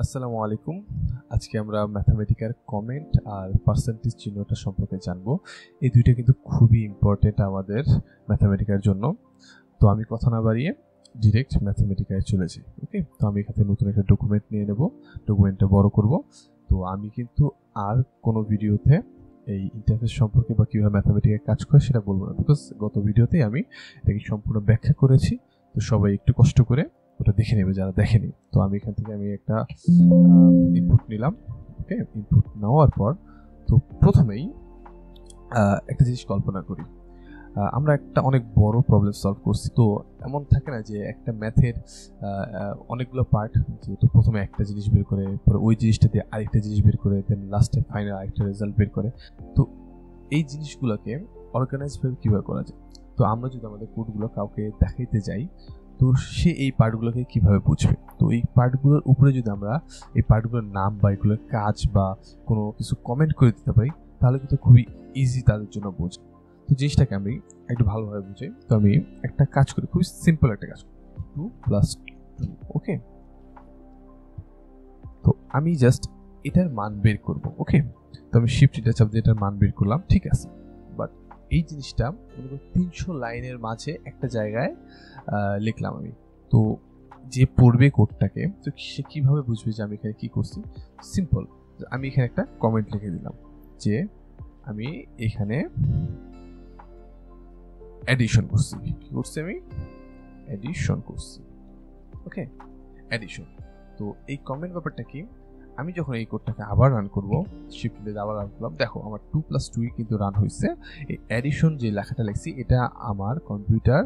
আসসালামু আলাইকুম। আজকে আমরা ম্যাথমেটিক্যাল কমেন্ট আর পার্সেন্টেজ চিহ্নটা সম্পর্কে জানবো। এই দুইটা কিন্তু খুবই ইম্পর্টেন্ট আমাদের ম্যাথমেটিক্যাল জন্য। তো আমি কথা না বাড়িয়ে ডিরেক্ট ম্যাথমেটিক্যালে চলে যাই। ওকে, তো আমি এখানে নতুন একটা ডকুমেন্ট নিয়ে নেব, ডকুমেন্টটা বড় করব। তো আমি কিন্তু আর কোনো ভিডিওতে এই ইন্টারফেস সম্পর্কে বা কীভাবে ম্যাথমেটিক্যাল কাজ করে সেটা বলবো না, বিকজ গত ভিডিওতেই আমি এটাকে সম্পূর্ণ ব্যাখ্যা করেছি। তো সবাই একটু কষ্ট করে ওটা দেখে নেবে যারা দেখেনি। তো আমি এখান থেকে একটা ইনপুট নিলাম। ওকে, ইনপুট নেওয়ার পর তো প্রথমেই একটা জিনিস কল্পনা করি, আমরা একটা অনেক বড় প্রবলেম সলভ করছি। তো এমন থাকে না যে একটা ম্যাথের অনেকগুলো পার্ট, যেহেতু প্রথমে একটা জিনিস বের করে, পরে ওই জিনিসটা দিয়ে আরেকটা জিনিস বের করে, দেন লাস্টে ফাইনাল আরেকটা রেজাল্ট বের করে। তো এই জিনিসগুলোকে অর্গানাইজভাবে কীভাবে করা যায়? তো আমরা যদি আমাদের কোডগুলো কাউকে দেখাইতে যাই, তো সে এই পার্টগুলোকে কিভাবে বুঝবে? তো এই পার্টগুলোর উপরে যদি আমরা এই পার্টগুলোর নাম বা এগুলোর কাজ বা কোনো কিছু কমেন্ট করে দিতে পারি, তাহলে কিন্তু খুবই ইজি তাদের জন্য বোঝা। তো জিনিসটাকে আমি একটু ভালোভাবে বুঝাই। তো আমি একটা কাজ করি, খুবই সিম্পল একটা কাজ করি, 2 + 2। ওকে, তো আমি জাস্ট এটার মান বের করব। ওকে, তো আমি শিফট এটা চাপ দিয়ে এটার মান বের করলাম, ঠিক আছে। বাট এই জিনিসটা 300 লাইনের মাঝে একটা জায়গায় লিখলাম আমি। তো যে পড়বে কোডটাকে, তো সে কিভাবে বুঝবে যে আমি এখানে কি করছি? সিম্পল, আমি এখানে একটা কমেন্ট লিখে দিলাম যে আমি এখানে অ্যাডিশন করছি। কি করছি? আমি অ্যাডিশন করছি। ওকে, অ্যাডিশন। তো এই কমেন্ট ব্যাপারটা কি, আমি যখন এই কোডটাকে আবার রান করব, শিফট দিয়ে আবার রান করলাম, দেখো আমার 2 + 2 কিন্তু রান হয়েছে। এই অ্যাডিশন যে লেখাটা লিখছি, এটা আমার কম্পিউটার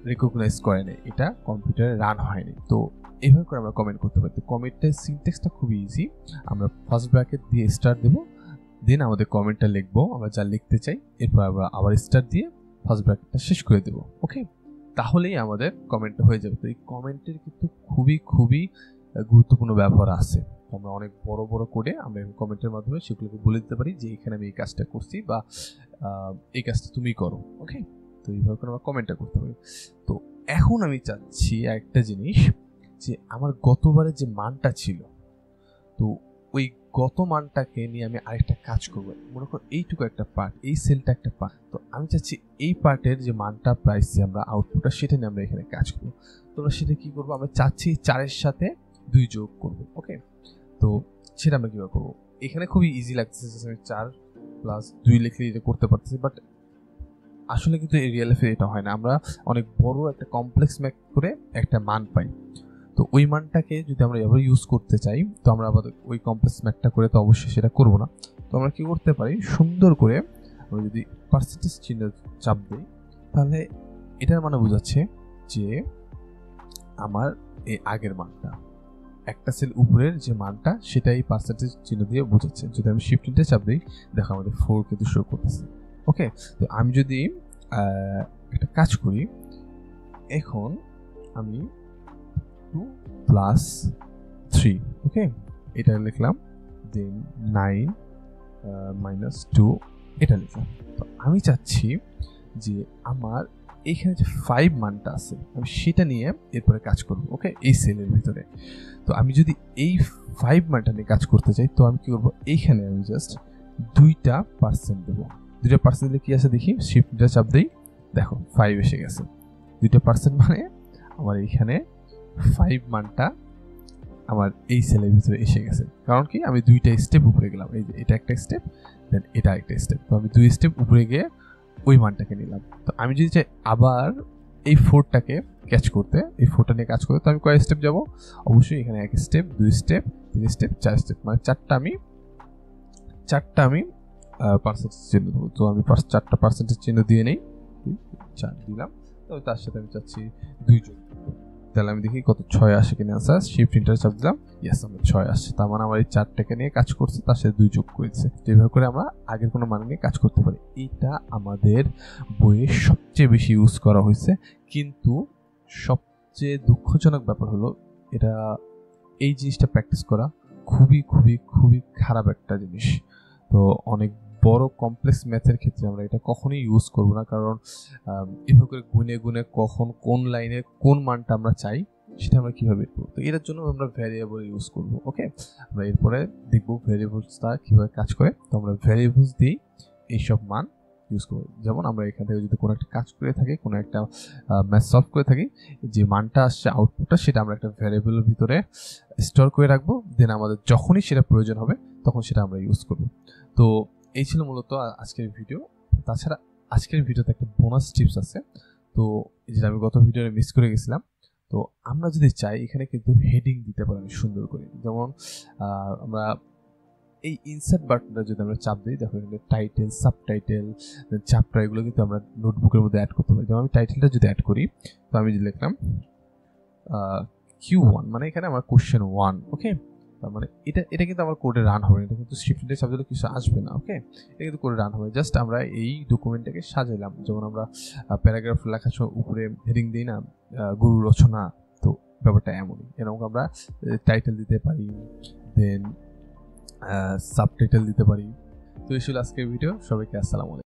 রিকগনাইজ করে না, এটা কম্পিউটারে রান হয়নি। তো এইভাবে করে আমরা কমেন্ট করতে পারি। তো কমেন্টের সিনট্যাক্সটা খুবই ইজি। আমরা ফার্স্ট ব্র্যাকেট দিয়ে স্টার দেব, দেন আমাদের কমেন্টটা লিখবো আমরা যা লিখতে চাই, এরপর আমরা আবার স্টার দিয়ে ফার্স্ট ব্র্যাকেটটা শেষ করে দেব। ওকে, তাহলেই আমাদের কমেন্টটা হয়ে যাবে। তো এই কমেন্টের কিন্তু খুবই খুবই গুরুত্বপূর্ণ ব্যবহার আছে। আমরা অনেক বড় বড় কোডে আমরা কমেন্টের মাধ্যমে সেগুলোকে বলে দিতে পারি যে এখানে আমি এই কাজটা করছি বা এই কাজটা তুমি করো। ওকে, তো এইভাবে করে আমরা কমেন্টটা করতে পারি। তো এখন আমি চাচ্ছি একটা জিনিস, যে আমার গতবারে যে মানটা ছিল, তো ওই গত মানটাকে নিয়ে আমি আরেকটা কাজ করবো। মনে করো এইটুকু একটা পার্ট, এই সেলটা একটা পার্ট। তো আমি চাচ্ছি এই পার্টের যে মানটা পাইছি আমরা, আউটপুটটা, সেটা নিয়ে আমরা এখানে কাজ করবো। তোমরা সেটা কি করবো? আমরা চাচ্ছি 4-এর সাথে 2 যোগ করবো। ওকে, তো সেটা আমরা কীভাবে করবো? এখানে খুবই ইজি লাগতেছে, আমি 4 + 2 লিখলে এটা করতে পারতেছি, বাট আসলে কিন্তু এই রিয়েল লাইফে এটা হয় না। আমরা অনেক বড় একটা কমপ্লেক্স ম্যাথ করে একটা মান পাই। তো ওই মানটাকে যদি আমরা এভাবে ইউজ করতে চাই, তো আমরা আবার ওই কমপ্লেক্স ম্যাথটা করে তো অবশ্যই সেটা করব না। তো আমরা কি করতে পারি, সুন্দর করে আমরা যদি পার্সেন্টেজ চিহ্ন চাপ দিই, তাহলে এটার মানে বোঝাচ্ছে যে আমার এই আগের মানটা, একটা সেল উপরের যে মানটা, সেটাই পার্সেন্টেজ চিহ্ন দিয়ে বোঝাচ্ছে। যদি আমি শিফটে চাপ দিই, দেখো আমাদের 4 কিন্তু শো করতেছে। ওকে, তো আমি যদি একটা কাজ করি, এখন আমি 2 + 3, ওকে, এটা লিখলাম, দেন 9 - 2 এটা লিখলাম। তো আমি চাচ্ছি যে আমার এইখানে যে 5 মানটা আছে, আমি সেটা নিয়ে এরপরে কাজ করব। ওকে, এই সেলের ভিতরে। তো আমি যদি এই 5 মানটা নিয়ে কাজ করতে চাই, তো আমি কি করব, এইখানে আমি জাস্ট 2টা % দেবো। 2টা % দিলে কি আছে দেখি, শিফটটা চাপ দেই, দেখো 5 এসে গেছে। 2টা % মানে আমার এইখানে 5 মানটা আমার এই সেলের ভিতরে এসে গেছে। কারণ কি, আমি 2টা স্টেপ উপরে গেলাম। এই যে এটা একটা স্টেপ, দেন এটা একটা স্টেপ। তো আমি 2 স্টেপ উপরে গিয়ে ওই মানটাকে নিলাম। তো আমি যদি চাই আবার এই 4টাকে ক্যাচ করতে, এই 4টা নিয়ে কাজ করতে, তো আমি কয় স্টেপ যাব? অবশ্যই এখানে 1 স্টেপ, 2 স্টেপ, 3 স্টেপ, 4 স্টেপ, মানে 4টা আমি পার্সেন্টেজ চিহ্ন দেবো। তো আমি 4টা পার্সেন্টেজ চিহ্ন দিয়ে নেই, 4 দিলাম। তো তার সাথে আমি চাচ্ছি 2 যোগ। তাহলে আমি দেখি কত 6 আসে কিনা আনসার। শিফট এন্টার চাপ দিলাম, ইয়েস, আমার 6 আসছে। তার মানে আমার এই 4টাকে নিয়ে কাজ করছে, তার সাথে 2 যোগ করেছে। এইভাবে করে আমরা আগের কোনো মান নিয়ে কাজ করতে পারি। এটা আমাদের বইয়ে সবচেয়ে বেশি ইউজ করা হয়েছে, কিন্তু সবচেয়ে দুঃখজনক ব্যাপার হলো এটা, এই জিনিসটা প্র্যাকটিস করা খুবই খুবই খুবই খারাপ একটা জিনিস। তো অনেক বড় কমপ্লেক্স ম্যাথের ক্ষেত্রে আমরা এটা কখনোই ইউজ করব না, কারণ এভাবে করে গুনে গুনে কখন কোন লাইনে কোন মানটা আমরা চাই সেটা আমরা কিভাবে বের করবো। তো এটার জন্য আমরা ভ্যারিয়েবল ইউজ করব। ওকে, আমরা এরপরে দেখবো ভ্যারিয়েবলসটা কিভাবে কাজ করে। তো আমরা ভ্যারিয়েবলস দিই এইসব মান ইউজ করবো। যেমন আমরা এখান থেকে যদি কোনো একটা কাজ করে থাকি, কোনো একটা ম্যাথ সলভ করে থাকি, যে মানটা আসছে আউটপুটটা সেটা আমরা একটা ভ্যারিয়েবলের ভিতরে স্টোর করে রাখবো। দেন আমাদের যখনই সেটা প্রয়োজন হবে তখন সেটা আমরা ইউজ করব। তো এই ছিল মূলত আজকের ভিডিও। তাছাড়া আজকের ভিডিওতে একটা বোনাস টিপস আছে। তো যেটা আমি গত ভিডিওতে মিস করে গেছিলাম। তো আমরা যদি চাই এখানে কিন্তু হেডিং দিতে পারি সুন্দর করে। যেমন আমরা এই ইনসার্ট বাটনটা যদি আমরা চাপ দিই, দেখো এখানে টাইটেল, সাবটাইটেল, চ্যাপ্টার এগুলো কিন্তু আমরা নোটবুকের মধ্যে অ্যাড করতে পারি। যেমন আমি টাইটেলটা যদি অ্যাড করি, তো আমি যদি লিখলাম Q1, মানে এখানে আমার কোশ্চেন 1। ওকে, তার মানে এটা কিন্তু আমার কোডে রান হবে, এটা কিন্তু স্ক্রিপ্টের সাবজেক্টে কিছু আসবে না। ওকে, এটা কিন্তু কোডে রান হবে। জাস্ট আমরা এই ডকুমেন্টটাকে সাজাইলাম। যেমন আমরা প্যারাগ্রাফ লেখার সময় উপরে হেডিং দিই না, গুরু রচনা, তো ব্যাপারটা এমনই। এরকম আমরা টাইটেল দিতে পারি, দেন সাবটাইটেল দিতে পারি। তো এই ছিল আজকের ভিডিও। সবাইকে আসসালামু আলাইকুম।